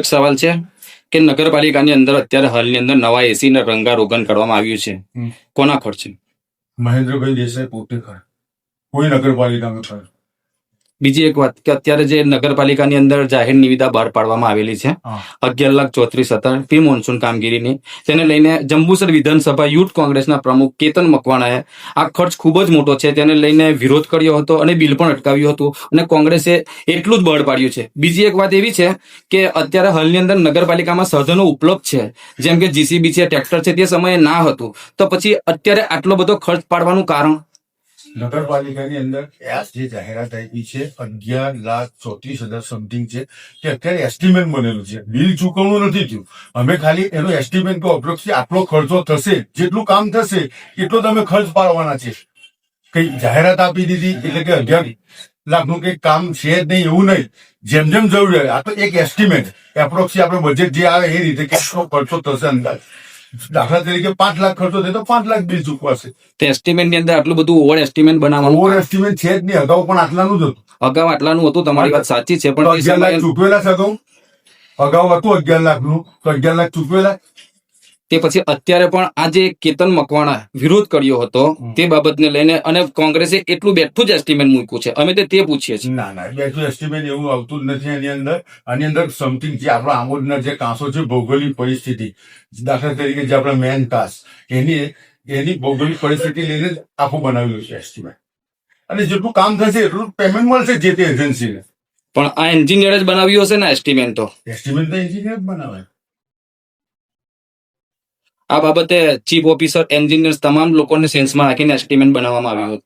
સવાલ છે કે નગરપાલિકાની અંદર અત્યારે હાલની અંદર નવા એસી ને રંગારોગન કરવામાં આવ્યું છે, કોના ખર્ચે? મહેન્દ્રભાઈ દેસાઈ પોતે કરે, કોઈ નગરપાલિકામાં કરે. બીજી એક વાત કે અત્યારે જે નગરપાલિકાની અંદર જાહેર નિવિદા બહાર પાડવામાં આવેલી છે 11,34,000 પ્રી મોન્સૂન કામગીરીની, તેને લઈને જંબુસર વિધાનસભા યુથ કોંગ્રેસના પ્રમુખ કેતન મકવાણાએ આ ખર્ચ ખૂબ જ મોટો છે તેને લઈને વિરોધ કર્યો હતો અને બિલ પણ અટકાવ્યું હતું અને કોંગ્રેસે એટલું જ બળ પાડ્યું છે. બીજી એક વાત એવી છે કે અત્યારે હાલની અંદર નગરપાલિકામાં સાધનો ઉપલબ્ધ છે, જેમ કે જીસીબી છે, ટ્રેક્ટર છે, તે સમયે ના હતું, તો પછી અત્યારે આટલો બધો ખર્ચ પાડવાનું કારણ? નગરપાલિકાની અંદર જે જાહેરાત આપી છે 11,34,000 સમથિંગ છે કે અત્યારે એસ્ટિમેટ બનેલું છે, બિલ ચૂકવણું નથી થયું. અમે ખાલી એનો એસ્ટિમેટ કે અપ્રોક્સી આટલો ખર્ચો થશે, જેટલું કામ થશે એટલો તમે ખર્ચ પાડવાના છે. કઈ જાહેરાત આપી દીધી એટલે કે 11,00,000 કઈ કામ છે જ નહીં એવું નહીં, જેમ જેમ જરૂર હોય. આ તો એક એસ્ટિમેટ એપ્રોક્સી આપણે બજેટ જે આવે એ રીતે કેટલો ખર્ચો થશે અંદાજ. દાખલા તરીકે 5 લાખ ખર્ચો થાય તો 5 લાખ બિલ ચૂકવાશે. તે એસ્ટિમેટ ની અંદર આટલું બધું ઓવર એસ્ટિમેટ બનાવવાનું? ઓવર એસ્ટિમેટ છે જ નહીં, અગાઉ પણ આટલાનું જ હતું. અગાઉ આટલાનું હતું, તમારી વાત સાચી છે, પણ 11 લાખ ચૂકવેલા છે અગાઉ હતું 11 લાખનું, તો 11 લાખ ચૂકવેલા. તે પછી અત્યારે પણ આ જે કેતન મકવાણા વિરોધ કર્યો હતો તે બાબતને લઈને અને કોંગ્રેસે એટલું બેઠું જ એસ્ટિમેટ મૂક્યું છે, અમે તે પૂછીએ છીએ. ના, બેઠું એસ્ટિમેટ એવું આવતું જ નથી. આની અંદર સમથિંગ જે આપણા આમોદના જે કાંસો છે, ભૌગોલિક પરિસ્થિતિ, દાખલા તરીકે જે આપણા મેન કાસ, એની ભૌગોલિક પરિસ્થિતિ લઈને જ આખું બનાવેલું છે એસ્ટિમેટ. અને જેટલું કામ થશે એટલું પેમેન્ટ મળશે જે તે એજન્સીને. પણ આ એન્જિનિયર જ બનાવ્યું હશે ને એસ્ટિમેટ? તો એસ્ટિમેટ તો એન્જિનિયર જ બનાવે. આ બાબતે ચીફ ઓફિસર, એન્જિનિયર્સ તમામ લોકોને સેન્સમાં રાખીને એસ્ટિમેટ બનાવવામાં આવ્યું હતું.